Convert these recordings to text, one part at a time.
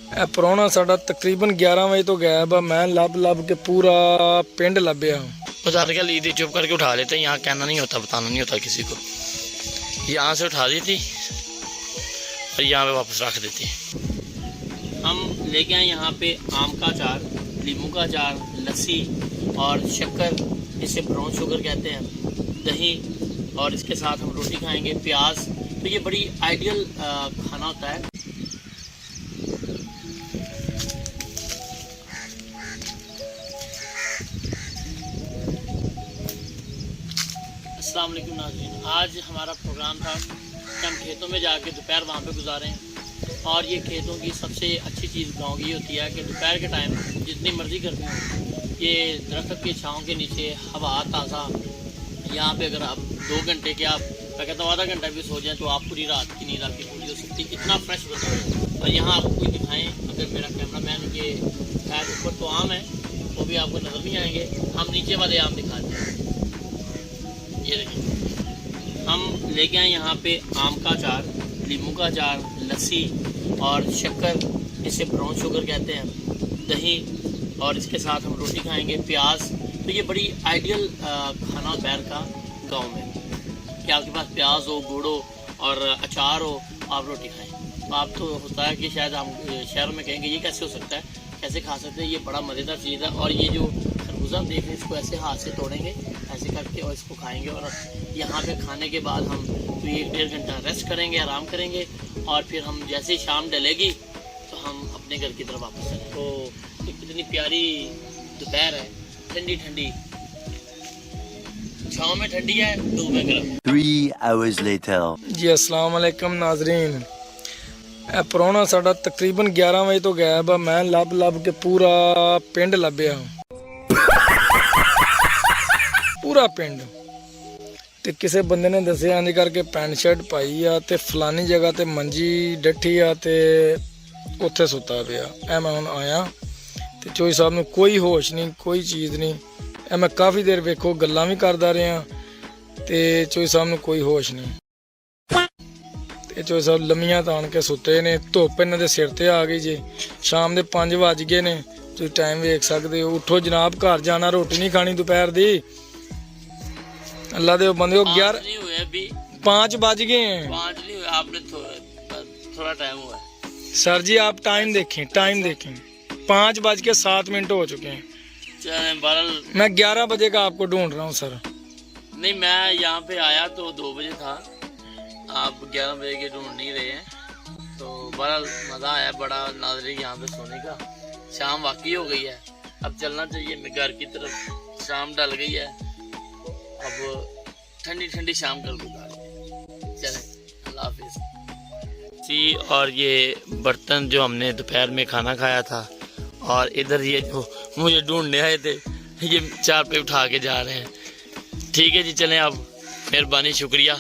ਪ੍ਰਾਹੁਣਾ ਸਾਡਾ तकरीबन 11 बजे तो गायब है। मैं लब के पूरा पिंड लभ्या। बता के ली थी, चुप करके उठा लेते, यहाँ कहना नहीं होता, बताना नहीं होता किसी को। यहाँ से उठा दी थी और यहाँ पे वापस रख देती। हम लेके आए यहाँ पे आम का अचार, नींबू का अचार, लस्सी और शक्कर, इसे ब्राउन शुगर कहते हैं, दही, और इसके साथ हम रोटी खाएंगे, प्याज। तो ये बड़ी आइडियल खाना होता है। अस्सलाम वालेकुम नाज़रीन, आज हमारा प्रोग्राम था कि हम खेतों में जाके दोपहर वहाँ पे गुजारें। और ये खेतों की सबसे अच्छी चीज़ गाँव की होती है कि दोपहर के टाइम जितनी मर्ज़ी गर्मी हो, ये दरख्त की छाँव के नीचे हवा ताज़ा, यहाँ पे अगर आप 2 घंटे के, आप मैं कहता हूँ आधा घंटा भी सो जाएँ तो आप पूरी रात की नींद आपकी पूरी हो सकती है, इतना फ्रेश होता है। और यहाँ आपको कोई दिखाएँ, अगर मेरा कैमरा मैन के शायद ऊपर तो आम है वो भी आपको नज़र नहीं आएंगे, हम नीचे वाले आम दिखाते हैं। ये देखिए, हम लेके आए यहाँ पे आम का अचार, नींबू का अचार, लस्सी और शक्कर, इसे ब्राउन शुगर कहते हैं, दही, और इसके साथ हम रोटी खाएंगे, प्याज। तो ये बड़ी आइडियल खाना दोपहर का गांव में, कि आपके पास प्याज हो, गुड़ हो और अचार हो, आप रोटी खाएं। तो आप तो होता है कि शायद हम शहरों में कहेंगे ये कैसे हो सकता है, कैसे खा सकते हैं, ये बड़ा मज़ेदार चीज़ है। और ये जो खरबूजा देख रहे हैं, इसको ऐसे हाथ से तोड़ेंगे ऐसे करके और इसको खाएंगे। और यहाँ पे खाने के बाद हम तो 1-1.5 घंटा रेस्ट करेंगे, आराम करेंगे, और फिर हम जैसे ही शाम डलेगी तो हम अपने घर की तरफ वापस चलें। तो इतनी प्यारी दोपहर है, ठंडी ठंडी, छाँव में ठंडी है, धूप में गर्म। 3 hours later जी अस्सलाम वालेकुम नाजरीन, ਪ੍ਰਾਹੁਣਾ ਸਾਡਾ तकरीबन 11 बजे तो गायब है। मैं लब के पूरा पिंड लभ्या, पूरा पिंड। ਤੇ ਕਿਸੇ ਬੰਦੇ ਨੇ ਦੱਸਿਆ ਇੰਜ ਕਰਕੇ ਪੈਂਟ ਸ਼ਰਟ ਪਾਈ ਆ ਤੇ ਫਲਾਨੀ ਜਗ੍ਹਾ ਤੇ ਮੰਜੀ ਡੱਠੀ ਆ ਤੇ ਉੱਥੇ ਸੁੱਤਾ ਪਿਆ। ਐ ਮੈਂ ਹੁਣ ਆਇਆ ਤੇ ਚੋਈ ਸਾਹਿਬ ਨੂੰ ਕੋਈ ਹੋਸ਼ ਨਹੀਂ, ਕੋਈ ਚੀਜ਼ ਨਹੀਂ। ਐ ਮੈਂ ਕਾਫੀ ਦੇਰ ਵੇਖੋ ਗੱਲਾਂ ਵੀ ਕਰਦਾ ਰਿਹਾ ਤੇ ਚੋਈ ਸਾਹਿਬ ਨੂੰ ਕੋਈ ਹੋਸ਼ ਨਹੀਂ। ਤੇ ਚੋਈ ਸਾਹਿਬ ਲੰਮੀਆਂ ਤਾਣ ਕੇ ਸੁੱਤੇ ਨੇ, ਧੁੱਪ ਇਹਨਾਂ ਦੇ ਸਿਰ ਤੇ ਆ ਗਈ ਜੀ। ਸ਼ਾਮ ਦੇ 5 ਵੱਜ ਗਏ ਨੇ, ਤੁਸੀਂ ਟਾਈਮ ਵੇਖ ਸਕਦੇ ਹੋ। ਉੱਠੋ ਜਨਾਬ, ਘਰ ਜਾਣਾ, ਰੋਟੀ नहीं खानी दोपहर दी। अल्लाह दे बंदे को 5 बज गए हैं। 5 नहीं हुए, आपने थोड़ा टाइम हुआ है। सर जी आप टाइम देखें, टाइम देखें, 5:07 हो चुके हैं। मैं 11 बजे का आपको ढूंढ रहा हूँ सर। नहीं, मैं यहाँ पे आया तो 2 बजे था, आप 11 बजे के ढूंढ नहीं रहे हैं। तो बड़ा मज़ा आया, बड़ा नाज़रीन यहाँ पे सोने का। शाम वाकई हो गई है, अब चलना चाहिए घर की तरफ। शाम ढल गई है, अब ठंडी ठंडी शाम कल गुजार चलें। अल्लाह हाफिज़ जी। और ये बर्तन जो हमने दोपहर में खाना खाया था, और इधर ये जो मुझे ढूंढने आए थे, ये 4 पे उठा के जा रहे हैं। ठीक है जी, चलें अब, मेहरबानी, शुक्रिया।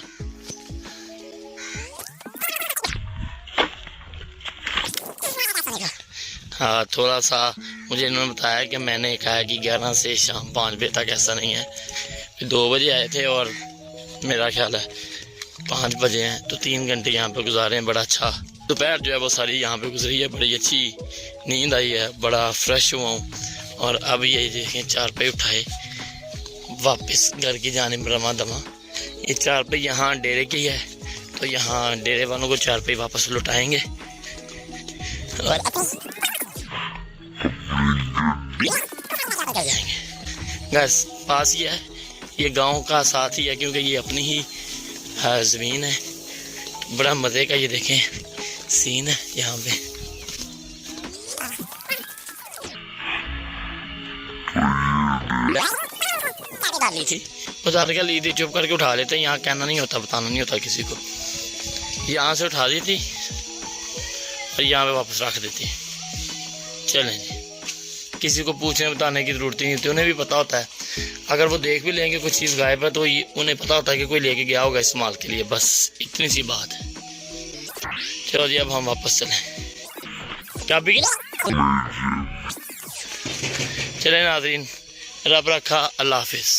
हाँ, थोड़ा सा मुझे इन्होंने बताया कि मैंने कहा कि 11 से शाम 5 बजे तक, ऐसा नहीं है। 2 बजे आए थे और मेरा ख्याल है 5 बजे हैं, तो 3 घंटे यहाँ पे गुजारे हैं। बड़ा अच्छा दोपहर जो है वो सारी यहाँ पे गुजरी है, बड़ी अच्छी नींद आई है, बड़ा फ्रेश हुआ हूँ। और अब ये देखें 4 पे उठाए, वापस घर की जाने में रमा दमा। ये 4 पे यहाँ डेरे की है, तो यहाँ डेरे वालों को 4 पे वापस लौटाएंगे और जाएंगे। घर पास ही है, ये गांव का साथ ही है, क्योंकि ये अपनी ही ज़मीन है। बड़ा मज़े का ये देखें सीन है यहाँ पे। बता के ली थी, चुप करके उठा लेते, यहाँ कहना नहीं होता, बताना नहीं होता किसी को। यहाँ से उठा दी थी और यहाँ पे वापस रख देती। चलें जी, किसी को पूछने बताने की ज़रूरत नहीं होती, उन्हें भी पता होता है। अगर वो देख भी लेंगे कुछ चीज़ गायब है तो ये उन्हें पता होता है कि कोई लेके गया होगा इस्तेमाल के लिए, बस इतनी सी बात है। चलो जी, अब हम वापस चलें। क्या भी चले नाज़रीन, रब रखा, अल्लाह हाफिज़।